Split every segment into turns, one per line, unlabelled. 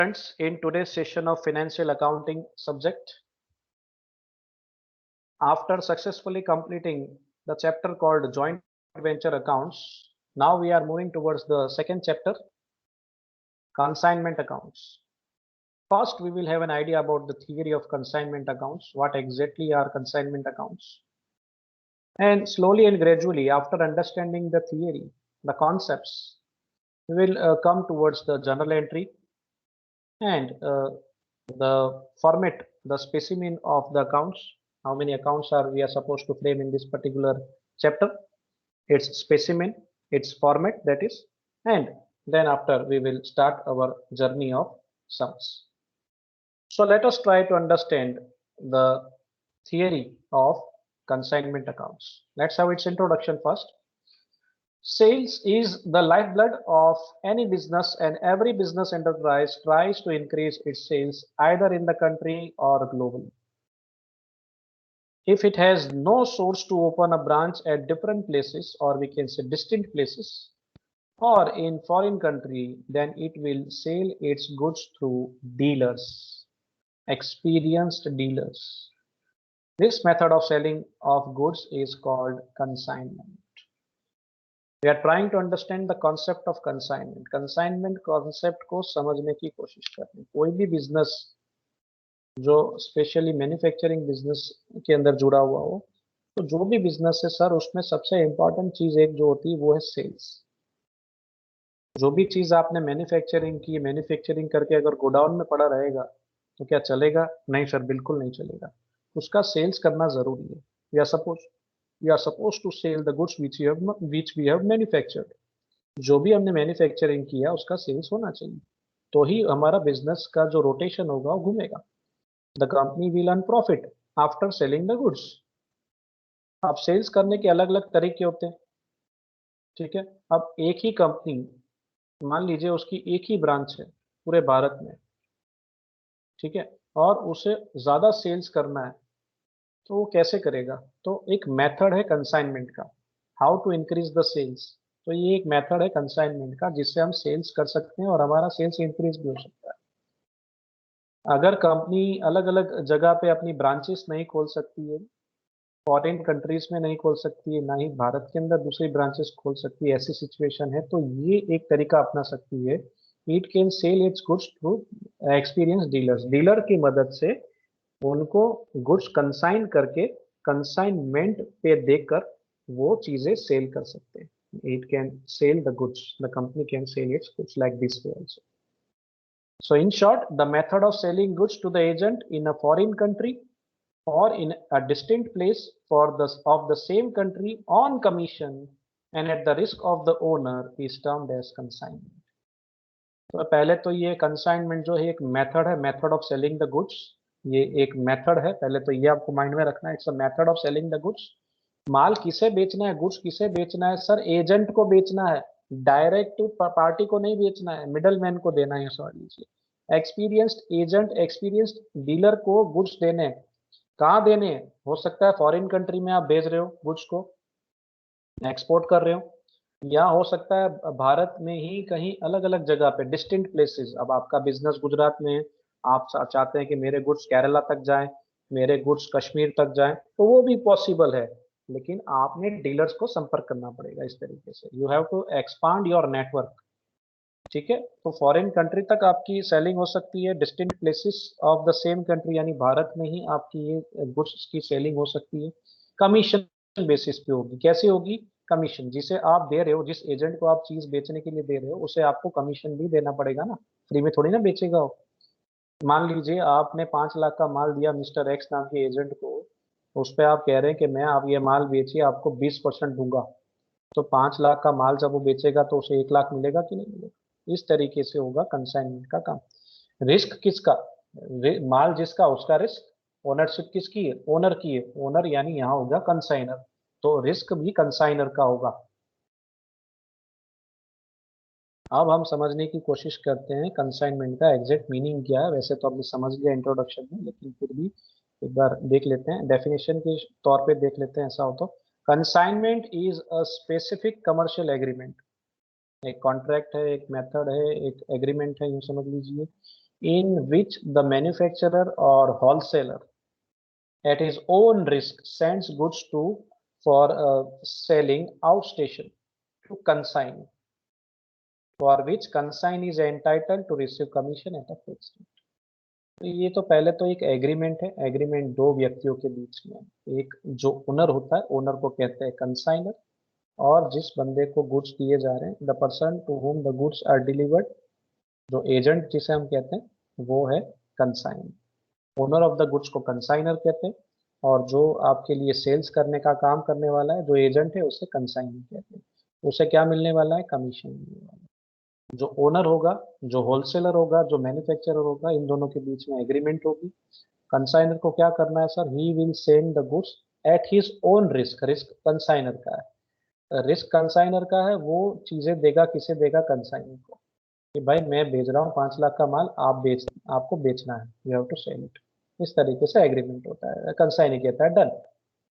Friends, in today's session of financial accounting subject, after successfully completing the chapter called joint venture accounts, now we are moving towards the second chapter, consignment accounts. First, we will have an idea about the theory of consignment accounts, what exactly are consignment accounts. And slowly and gradually, after understanding the theory, the concepts, we will come towards the journal entry and the format, the specimen of the accounts, how many accounts are we are supposed to frame in this particular chapter, its specimen, its format that is, and then after we will start our journey of sums. So let us try to understand the theory of consignment accounts. Let's have its introduction first. Sales is the lifeblood of any business, and every business enterprise tries to increase its sales either in the country or globally. If it has no source to open a branch at different places, or we can say distinct places, or in foreign country, then it will sell its goods through dealers, experienced dealers. This method of selling of goods is called consignment. We are trying to understand the concept of consignment. Consignment concept को समझने की कोशिश कर रहे हैं. कोई भी business जो स्पेशली मैन्युफैक्चरिंग बिजनेस के अंदर जुड़ा हुआ हो, तो जो भी बिजनेस है सर, उसमें सबसे इम्पोर्टेंट चीज एक जो होती है वो है सेल्स. जो भी चीज आपने मैन्युफैक्चरिंग की, मैन्युफैक्चरिंग करके अगर गोडाउन में पड़ा रहेगा तो क्या चलेगा? नहीं सर, बिल्कुल नहीं चलेगा. उसका सेल्स करना जरूरी है. We are supposed to sell the goods which we have manufactured. जो भी हमने मैन्युफैक्चरिंग किया उसका सेल्स होना चाहिए, तो ही हमारा बिजनेस का जो रोटेशन होगा वो घूमेगा. The company will earn profit after selling the goods. अब सेल्स करने के अलग अलग तरीके होते हैं, ठीक है. अब एक ही कंपनी, मान लीजिए उसकी एक ही ब्रांच है पूरे भारत में, ठीक है, और उसे ज्यादा सेल्स करना है, तो वो कैसे करेगा? तो एक मेथड है कंसाइनमेंट का, how to increase the sales. तो ये एक मेथड है कंसाइनमेंट का जिससे हम सेल्स कर सकते हैं और हमारा सेल्स इंक्रीज भी हो सकता है. अगर कंपनी अलग अलग जगह पे अपनी ब्रांचेस नहीं खोल सकती है, फॉरेन कंट्रीज में नहीं खोल सकती है, ना ही भारत के अंदर दूसरी ब्रांचेस खोल सकती है, ऐसी सिचुएशन है, तो ये एक तरीका अपना सकती है. It can sell it's goods through experience dealers. Dealer की मदद से उनको गुड्स कंसाइन करके कंसाइनमेंट पे देकर वो चीजें सेल कर सकते हैं. It can sell the goods, the company can sell it's goods like this way also. So in short, the method of selling goods to the agent in a foreign country or in a distant place of the same country on commission and at the risk of the owner is termed as consignment. तो पहले तो ये consignment जो है एक method है, method of selling the goods. ये एक मेथड है, पहले तो ये आपको माइंड में रखना है. It's a method of selling the goods. माल किसे बेचना है, गुड्स किसे बेचना है सर? एजेंट को बेचना है, डायरेक्ट पार्टी को नहीं बेचना है, मिडल मैन को देना है, समझ लीजिए. एक्सपीरियंस्ड एजेंट, एक्सपीरियंस्ड डीलर को गुड्स देने. कहाँ देने? हो सकता है फॉरेन कंट्री में आप भेज रहे हो गुड्स को, एक्सपोर्ट कर रहे हो, या हो सकता है भारत में ही कहीं अलग अलग जगह पे डिस्टिंक्ट प्लेसेस. अब आपका बिजनेस गुजरात में है, आप चाहते हैं कि मेरे गुड्स केरला तक जाएं, मेरे गुड्स कश्मीर तक जाएं, तो वो भी पॉसिबल है, लेकिन आपने डीलर्स को संपर्क करना पड़ेगा. इस तरीके से you have to expand your network, ठीक है. तो फॉरेन कंट्री तक आपकी सेलिंग हो सकती है, distinct places of the same country यानी भारत में ही आपकी ये गुड्स की सेलिंग हो सकती है. कमीशन बेसिस पे होगी. कैसे होगी? कमीशन, जिसे आप दे रहे हो, जिस एजेंट को आप चीज बेचने के लिए दे रहे हो, उसे आपको कमीशन भी देना पड़ेगा ना, फ्री में थोड़ी ना बेचेगा वो. मान लीजिए आपने 5 लाख का माल दिया मिस्टर एक्स नाम के एजेंट को, उस पर आप कह रहे हैं कि मैं आप ये माल बेचिए, आपको 20% दूंगा. तो 5 लाख का माल जब वो बेचेगा तो उसे 1 लाख मिलेगा कि नहीं मिलेगा? इस तरीके से होगा कंसाइनमेंट का काम. रिस्क किसका? माल जिसका उसका रिस्क. ओनरशिप किसकी है? ओनर की है. ओनर यानी यहाँ होगा कंसाइनर, तो रिस्क भी कंसाइनर का होगा. अब हम समझने की कोशिश करते हैं कंसाइनमेंट का एग्जैक्ट मीनिंग क्या है. वैसे तो हमने समझ लिया इंट्रोडक्शन में, लेकिन फिर भी एक बार देख लेते हैं, डेफिनेशन के तौर पे देख लेते हैं. ऐसा हो तो consignment is a specific commercial agreement. एक कॉन्ट्रैक्ट है, एक मेथड है, एक एग्रीमेंट है, यूं समझ लीजिए. in which the manufacturer or wholesaler at his own risk sends goods to for selling outstation to consign, for which consign is entitled to receive commission at a fixed rate. तो ये तो पहले तो एक एग्रीमेंट है, agreement दो व्यक्तियों के बीच में, एक जो ओनर होता है, ओनर को कहते हैं कंसाइनर, और जिस बंदे को गुड्स दिए जा रहे हैं, the person to home the goods are delivered, जो एजेंट जिसे हम कहते हैं वो है consign. Owner of the goods को कंसाइनर कहते हैं, और जो आपके लिए सेल्स करने का काम करने वाला है, जो एजेंट है, उसे कंसाइनर कहते हैं। उसे क्या मिलने वाला है? कमीशन मिलने वाला है। जो ओनर होगा, जो होलसेलर होगा, जो मैन्युफैक्चरर होगा, इन दोनों के बीच में एग्रीमेंट होगी। कंसाइनर को क्या करना है sir? He will send the goods at his own risk. Risk consignor का है, रिस्क कंसाइनर का है, वो चीजें देगा, किसे देगा? कंसाइनर को, कि भाई मैं भेज रहा हूँ 5 लाख का माल, आपको बेचना है, you have to sell it. इस तरीके से एग्रीमेंट होता है। कंसाइनर कहता है डन,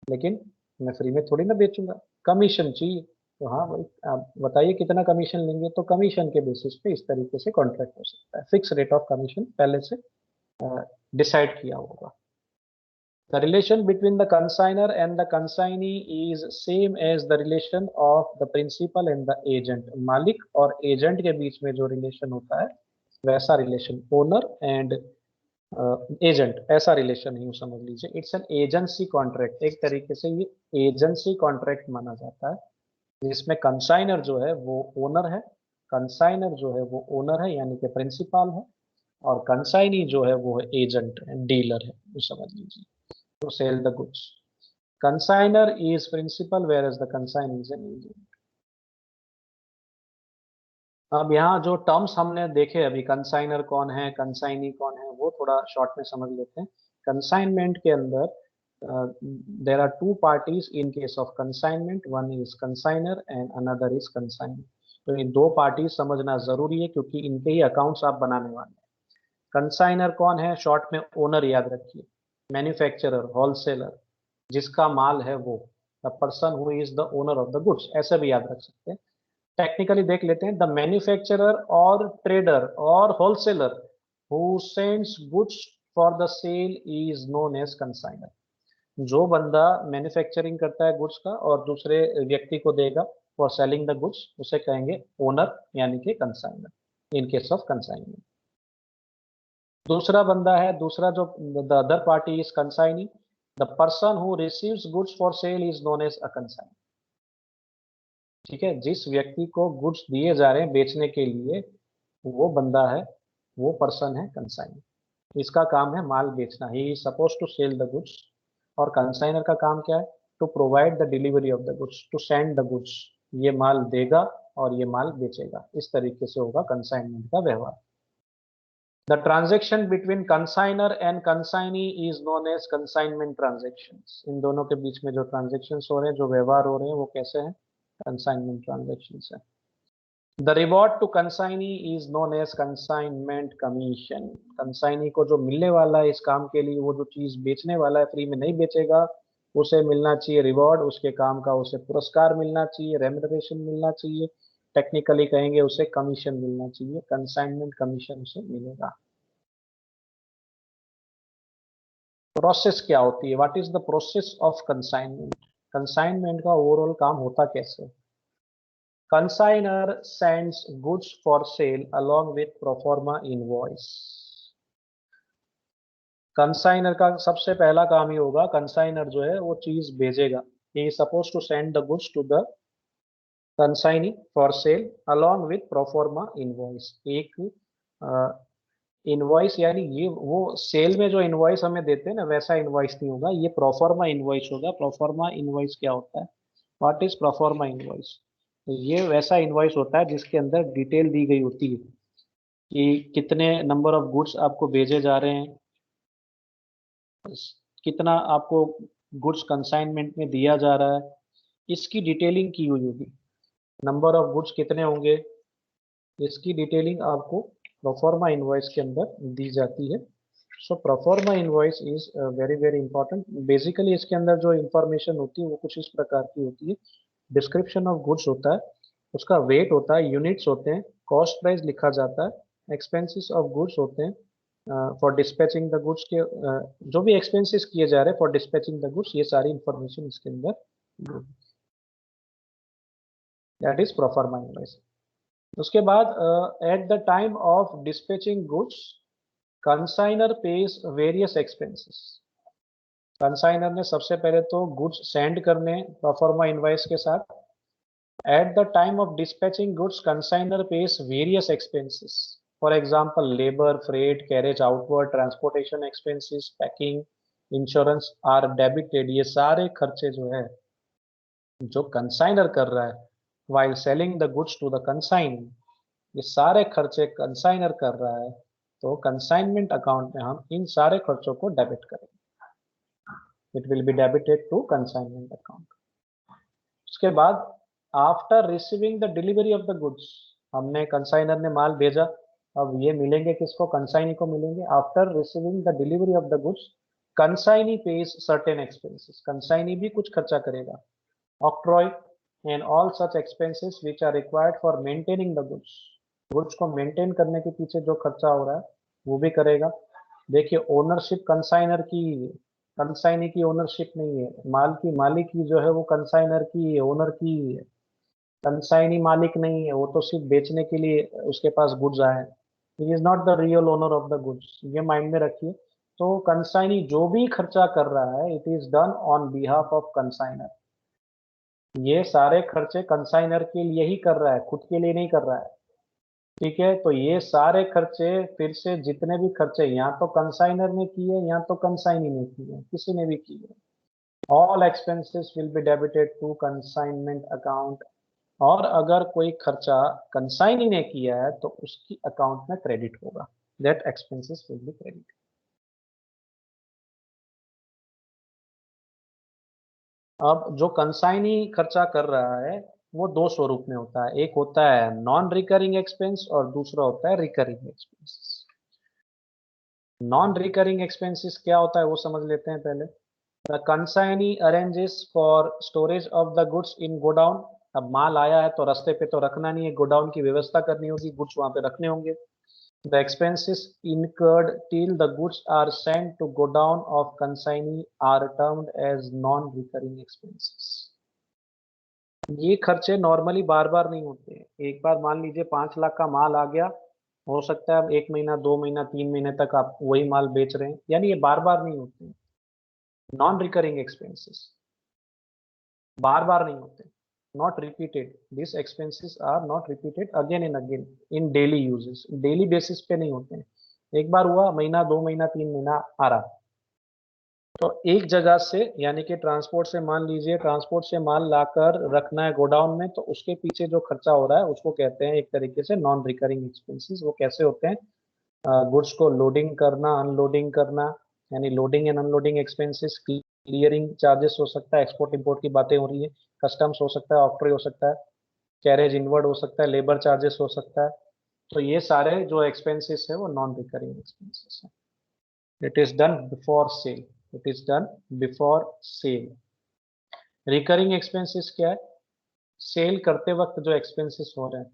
लेकिन मैं फ्री में थोड़ी ना बेचूंगा, कमीशन चाहिए। तो हाँ भाई, आप बताइए कितना कमीशन लेंगे, तो कमीशन के बेसिस पे इस तरीके से कॉन्ट्रैक्ट हो सकता है। फिक्स रेट ऑफ कमीशन पहले से डिसाइड किया होगा। The relation between the consignor and the consignee is same as the relation of the principal and the agent. मालिक और एजेंट के बीच में जो रिलेशन होता है, वैसा रिलेशन ओनर एंड एजेंट, ऐसा रिलेशन ही समझ लीजिए। इट्स एन एजेंसी कॉन्ट्रैक्ट, एक तरीके से ये एजेंसी कॉन्ट्रैक्ट माना जाता है, जिसमें कंसाइनर जो है वो ओनर है, कंसाइनर जो है वो ओनर है यानी कि प्रिंसिपल है, और कंसाइनी जो है वो एजेंट है, डीलर है, वो समझ लीजिए, to sell the goods. Consignor is principal whereas the consignee is an agent. अब यहाँ जो टर्म्स हमने देखे अभी, कंसाइनर कौन है, कंसाइनी कौन है, वो थोड़ा शॉर्ट में समझ लेते हैं। कंसाइनमेंट के अंदर there are two parties in case of consignment, one is consignor and another is consignor. तो ये दो पार्टीज समझना जरूरी है, क्योंकि इनके ही अकाउंट्स आप बनाने वाले हैं। कंसाइनर कौन है? शॉर्ट में ओनर याद रखिए, मैन्युफैक्चरर, होलसेलर, जिसका माल है वो, the person who is the owner of the goods, ऐसे भी याद रख सकते हैं। टेक्निकली देख लेते हैं, द मैन्युफैक्चरर और ट्रेडर और wholesaler who sends goods for the sale is known as consignor. जो बंदा मैन्युफैक्चरिंग करता है गुड्स का और दूसरे व्यक्ति को देगा फॉर सेलिंग द गुड्स, उसे कहेंगे ओनर यानी कि consignor in case of consignment. दूसरा बंदा है, दूसरा जो the other party is consignee, the person who receives goods for sale is known as a consignee. ठीक है, जिस व्यक्ति को गुड्स दिए जा रहे हैं बेचने के लिए, वो बंदा है, वो पर्सन है कंसाइनी। इसका काम है माल बेचना, he is suppose to sell the goods. और कंसाइनर का काम क्या है? To provide the delivery of the goods, to send the goods. ये माल देगा और ये माल बेचेगा, इस तरीके से होगा कंसाइनमेंट का व्यवहार। The transaction between consignor and consignee is known as consignment transactions. इन दोनों के बीच में जो transactions हो रहे हैं, जो व्यवहार हो रहे हैं, वो कैसे हैं? Consignment transactions है। The reward to consignee is known as consignment commission. Consignee को जो मिलने वाला है इस काम के लिए, वो जो चीज बेचने वाला है, फ्री में नहीं बेचेगा, उसे मिलना चाहिए रिवॉर्ड, उसके काम का उसे पुरस्कार मिलना चाहिए, रेम्युनरेशन मिलना चाहिए, टेक्निकली कहेंगे उसे कमीशन मिलना चाहिए, कंसाइनमेंट कमीशन उसे मिलेगा। प्रोसेस क्या होती है? What is the process of consignment? Consignment का ओवरऑल काम होता कैसे? Consignor sends goods for sale along with proforma invoice. Consignor का सबसे पहला काम ही होगा, कंसाइनर जो है वो चीज भेजेगा, he is suppose to send the goods to the consignee for sale along with proforma invoice. एक इनवॉइस यानी ये वो सेल में जो इनवॉइस हमें देते हैं ना, वैसा इनवॉइस नहीं होगा, ये प्रोफॉर्मा इनवॉइस होगा। प्रोफॉर्मा इनवॉइस क्या होता है? What is proforma invoice? तो ये वैसा इनवॉइस होता है जिसके अंदर डिटेल दी गई होती है कि कितने नंबर ऑफ गुड्स आपको भेजे जा रहे हैं, कितना आपको गुड्स कंसाइनमेंट में दिया जा रहा है, इसकी डिटेलिंग की हुई होगी। नंबर ऑफ गुड्स कितने होंगे, इसकी डिटेलिंग आपको प्रोफॉर्मा इनवॉइस के अंदर दी जाती है। So proforma invoice is very very important. Basically इसके अंदर जो इंफॉर्मेशन होती है वो कुछ इस प्रकार की होती है। डिस्क्रिप्शन ऑफ गुड्स होता है, उसका वेट होता है, यूनिट्स होते हैं, कॉस्ट प्राइस लिखा जाता है, एक्सपेंसेस ऑफ गुड्स होते हैं, फॉर डिस्पैचिंग द गुड्स के जो भी एक्सपेंसेस किए जा रहे हैं फॉर डिस्पैचिंग द गुड्स, ये सारी इंफॉर्मेशन इसके अंदर, दैट इज प्रोफार्मा इनवॉइस। उसके बाद at the time of dispatching goods consignor pays various expenses. Consignor ने सबसे पहले तो गुड्स सेंड करने प्रोफार्मा इनवॉइस के साथ। At the time of dispatching goods consignor pays various expenses, for example labour, freight, carriage outward, transportation expenses, packing, insurance are debited. ये सारे खर्चे जो है जो कंसाइनर कर रहा है while selling the goods to the consign, ये सारे खर्चे कंसाइनर कर रहा है, तो कंसाइनमेंट अकाउंट में हम इन सारे खर्चों को डेबिट करेंगे। It will be debited to consignment account. उसके बाद after receiving the delivery of the goods, हमने कंसाइनर ने माल भेजा, अब ये मिलेंगे किसको? कंसाइनी को मिलेंगे। After receiving the delivery of the goods consignee page certain expenses, consignee भी कुछ खर्चा करेगा। Octroi and all such expenses which are required for maintaining the goods, goods को मेंटेन करने के पीछे जो खर्चा हो रहा है वो भी करेगा। देखिए ओनरशिप कंसाइनर की, कंसाइनी की ओनरशिप नहीं है, माल की मालिकी जो है वो कंसाइनर की है, ओनर की है। कंसाइनी मालिक नहीं है, वो तो सिर्फ बेचने के लिए उसके पास गुड्स आए। He is not the real owner of the goods, ये माइंड में रखिए। तो कंसाइनी जो भी खर्चा कर रहा है it is done on behalf of consignor. ये सारे खर्चे कंसाइनर के लिए ही कर रहा है, खुद के लिए नहीं कर रहा है। ठीक है, तो ये सारे खर्चे फिर से जितने भी खर्चे यहाँ तो कंसाइनर ने किए, यहाँ तो कंसाइनी ने किए, किसी ने भी किए। All expenses will be debited to consignment account. और अगर कोई खर्चा कंसाइनी ने किया है तो उसकी अकाउंट में क्रेडिट होगा, that expenses will B credit. अब जो कंसाइनी खर्चा कर रहा है वो दो स्वरूप में होता है, एक होता है नॉन रिकरिंग एक्सपेंस और दूसरा होता है recurring expenses. Non recurring expenses क्या होता है वो समझ लेते हैं पहले। The consignee arranges for storage of the goods in godown. अब माल आया है तो रास्ते पे तो रखना नहीं है, गोडाउन की व्यवस्था करनी होगी, गुड्स वहां पे रखने होंगे। The expenses incurred till the goods are sent to godown of consignee are termed as non-recurring expenses. ये खर्चे नॉर्मली बार बार नहीं होते हैं। एक बार मान लीजिए 5 लाख का माल आ गया, हो सकता है 1 महीना, 2 महीना, 3 महीने तक आप वही माल बेच रहे हैं, यानी ये बार बार नहीं होते हैं। नॉन रिकरिंग एक्सपेंसेस बार बार नहीं होते, not repeated. This expenses are not repeated again and again in daily uses, daily basis पे नहीं होते हैं। एक बार हुआ, महीना, 2 महीना, 3 महीना आ रहा, तो एक जगह से यानी कि ट्रांसपोर्ट से, मान लीजिए ट्रांसपोर्ट से माल लाकर रखना है गोडाउन में, तो उसके पीछे जो खर्चा हो रहा है उसको कहते हैं एक तरीके से नॉन रिकरिंग एक्सपेंसेस। वो कैसे होते हैं? गुड्स को लोडिंग करना, अनलोडिंग करना, यानी loading and unloading expenses, clearing charges हो सकता है, एक्सपोर्ट इंपोर्ट की बातें हो रही है, कस्टम्स हो सकता है, ऑक्ट्री हो सकता है, कैरेज इनवर्ड हो सकता है, लेबर चार्जेस हो सकता है। तो ये सारे जो एक्सपेंसेस है वो नॉन रिकरिंग एक्सपेंसेस है। It is done before sale, it is done before sale. Recurring expenses क्या है? सेल करते वक्त जो एक्सपेंसेस हो रहे हैं,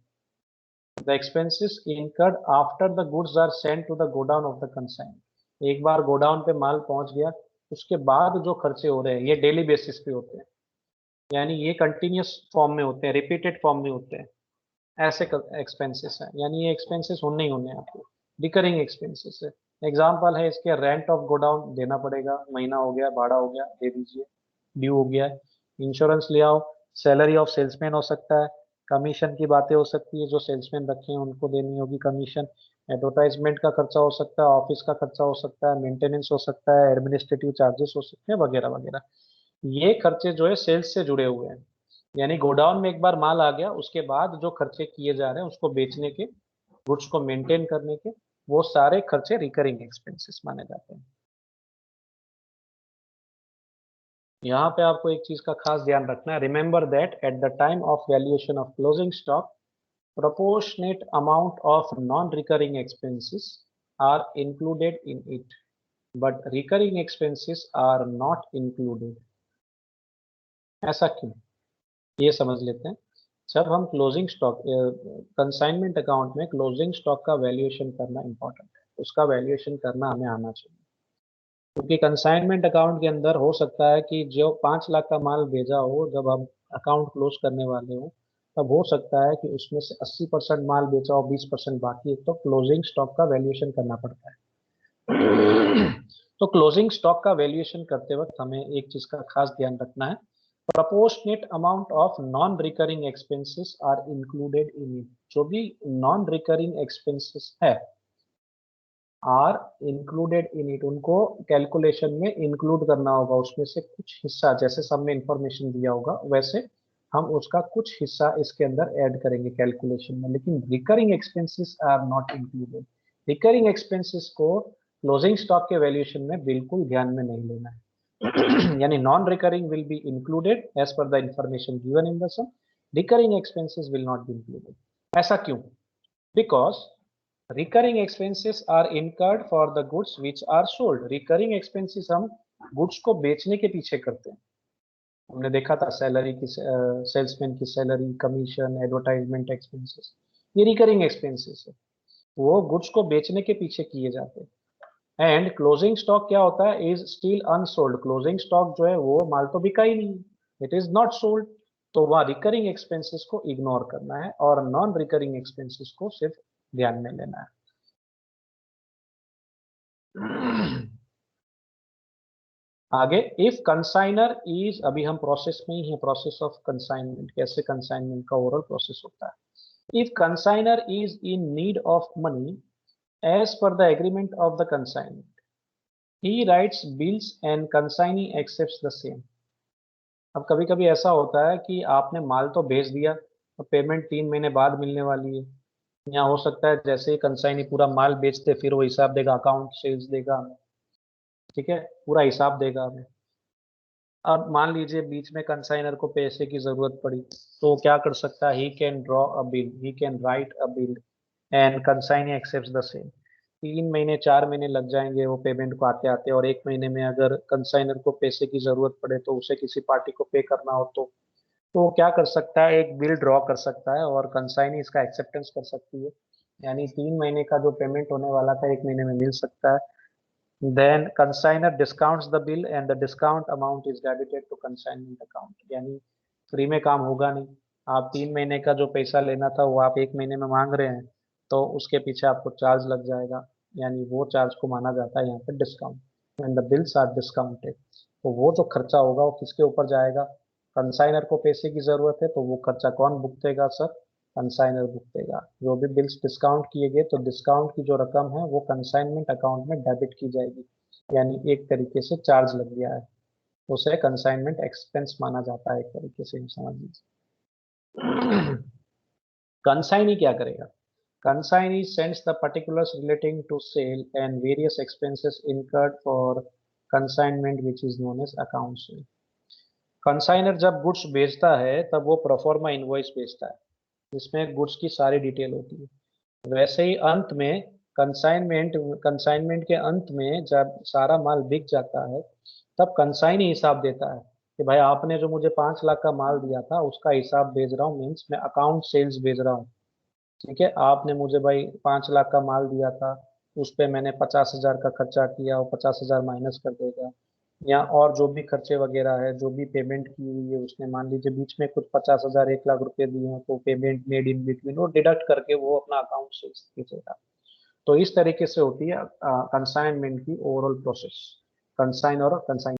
the expenses incurred after the goods are sent to the godown of the consign. एक बार गोडाउन पे माल पहुंच गया, उसके बाद जो खर्चे हो रहे हैं ये डेली बेसिस पे होते हैं, यानी ये कंटिन्यूस फॉर्म में होते हैं, रिपीटेड फॉर्म में होते हैं, ऐसे एक्सपेंसेस हैं, यानी ये एक्सपेंसेस होने ही होने हैं आपको, रिकरिंग एक्सपेंसेस है। एग्जाम्पल है इसके, रेंट ऑफ गोडाउन देना पड़ेगा, महीना हो गया, भाड़ा हो गया, दे दीजिए, ड्यू हो गया है। इंश्योरेंस ले आओ, सैलरी ऑफ सेल्समैन हो सकता है, कमीशन की बातें हो सकती है, जो सेल्समैन रखे हैं उनको देनी होगी कमीशन। एडवर्टाइजमेंट का खर्चा हो सकता है, ऑफिस का खर्चा हो सकता है, मेंटेनेंस हो सकता है, एडमिनिस्ट्रेटिव चार्जेस हो सकते हैं, वगैरह वगैरह। ये खर्चे जो है सेल्स से जुड़े हुए हैं, यानी गोडाउन में एक बार माल आ गया उसके बाद जो खर्चे किए जा रहे हैं उसको बेचने के, गुड्स को मेंटेन करने के, वो सारे खर्चे रिकरिंग एक्सपेंसेस माने जाते हैं। यहाँ पे आपको एक चीज का खास ध्यान रखना है, remember that at the time of valuation of closing stock proportionate amount of non-recurring expenses are included in it, but recurring expenses are not included. ऐसा क्यों, ये समझ लेते हैं। जब हम क्लोजिंग स्टॉक, कंसाइनमेंट अकाउंट में क्लोजिंग स्टॉक का वैल्यूएशन करना इंपॉर्टेंट है। उसका वैल्यूएशन करना हमें आना चाहिए, क्योंकि कंसाइनमेंट अकाउंट के अंदर हो सकता है कि जो 5 लाख का माल भेजा हो, जब हम अकाउंट क्लोज करने वाले हो तब हो सकता है कि उसमें से 80% माल बेचा हो, 20% बाकी है, तो क्लोजिंग स्टॉक का वैल्यूएशन करना पड़ता है। तो क्लोजिंग स्टॉक का वैल्यूएशन करते वक्त हमें एक चीज का खास ध्यान रखना है, proportionate amount of non recurring expenses are included in it. जो भी नॉन रिकरिंग एक्सपेंसेस है आर इंक्लूडेड इन इट, उनको कैलकुलेशन में इंक्लूड करना होगा। उसमें से कुछ हिस्सा, जैसे सब में इंफॉर्मेशन दिया होगा वैसे हम उसका कुछ हिस्सा इसके अंदर ऐड करेंगे कैलकुलेशन में, लेकिन recurring expenses are not included. Recurring expenses को क्लोजिंग स्टॉक के वैल्यूएशन में बिल्कुल ध्यान में नहीं लेना है। यानी non recurring will be included as per the information given in the sum, recurring expenses will not be included. ऐसा क्यों? Because recurring expenses are incurred for the goods which are sold. Recurring expenses हम goods को बेचने के पीछे करते हैं। हमने देखा था सैलरी की, सेल्समैन की सैलरी, कमीशन, एडवर्टाइजमेंट एक्सपेंसेस, ये रिकरिंग एक्सपेंसेस है, वो गुड्स को बेचने के पीछे किए जाते हैं। एंड क्लोजिंग स्टॉक क्या होता है? Is still unsold. Closing stock जो है वो माल तो बिका ही नहीं, इट इज नॉट सोल्ड। तो वहाँ रिकरिंग एक्सपेंसेस को इग्नोर करना है और नॉन रिकरिंग एक्सपेंसेस को सिर्फ ध्यान में लेना है। आगे, इफ कंसाइनर इज, अभी हम प्रोसेस में ही है, प्रोसेस ऑफ कंसाइनमेंट, कैसे कंसाइनमेंट का ओवरऑल प्रोसेस होता है। If consignor is in need of money as per the agreement of the consignment, he writes bills and consignee accepts the same. अब कभी कभी ऐसा होता है कि आपने माल तो भेज दिया, तो पेमेंट 3 महीने बाद मिलने वाली है, या हो सकता है जैसे ही कंसाइनी पूरा माल बेचते फिर वो हिसाब देगा, अकाउंट सेल्स देगा हमें, ठीक है, पूरा हिसाब देगा हमें। अब मान लीजिए बीच में कंसाइनर को पैसे की जरूरत पड़ी, तो वो क्या कर सकता है? He can draw a bill, he can write a bill and consignee accepts the same. 3 महीने 4 महीने लग जाएंगे वो पेमेंट को आते आते, और 1 महीने में अगर कंसाइनर को पैसे की जरूरत पड़े तो उसे किसी पार्टी को पे करना हो, तो वो क्या कर सकता है? एक बिल ड्रॉ कर सकता है और कंसाइनी इसका एक्सेप्टेंस कर सकती है, यानी 3 महीने का जो पेमेंट होने वाला था 1 महीने में मिल सकता है। Then consignor discounts the bill and the discount amount is debited to consignment account। यानी फ्री में काम होगा नहीं, आप 3 महीने का जो पैसा लेना था वो आप 1 महीने में मांग रहे हैं, तो उसके पीछे आपको चार्ज लग जाएगा, यानी वो चार्ज को माना जाता है यहाँ पे discount. And the bills are discounted, तो वो जो खर्चा होगा वो किसके ऊपर जाएगा? कंसाइनर को पैसे की जरूरत है, तो वो खर्चा कौन भुगतेगा सर? कंसाइनर भुगतेगा। जो भी बिल्स डिस्काउंट किए गए, तो डिस्काउंट की जो रकम है वो कंसाइनमेंट अकाउंट में डेबिट की जाएगी, यानी एक तरीके से चार्ज लग गया है, उसे कंसाइनमेंट एक्सपेंस माना जाता है, एक तरीके से हम समझ लीजिए। कंसाइनी क्या करेगा? Consignee sends the particulars relating to sale and various expenses incurred for consignment which is known as account sale. Consignor जब गुड्स बेचता है तब वो प्रोफॉर्मा इनवॉइस बेचता है, जिसमें गुड्स की सारी डिटेल होती है। वैसे ही अंत में कंसाइनमेंट कंसाइनमेंट के अंत में जब सारा माल बिक जाता है, तब कंसाइनी हिसाब देता है कि भाई आपने जो मुझे 5 लाख का माल दिया था उसका हिसाब भेज रहा हूँ, मीन्स मैं अकाउंट सेल्स भेज रहा हूँ। ठीक है, आपने मुझे भाई 5 लाख का माल दिया था, उस पे मैंने 50,000 का खर्चा किया, वो 50,000 माइनस कर देगा, या और जो भी खर्चे वगैरह है, जो भी पेमेंट की हुई है उसने, मान लीजिए बीच में कुछ 50,000 1 लाख रुपए दिए हैं, तो पेमेंट मेड इन बिटवीन वो डिडक्ट करके वो अपना अकाउंट से खींचेगा। तो इस तरीके से होती है कंसाइनमेंट की ओवरऑल प्रोसेस, कंसाइन और कंसाइन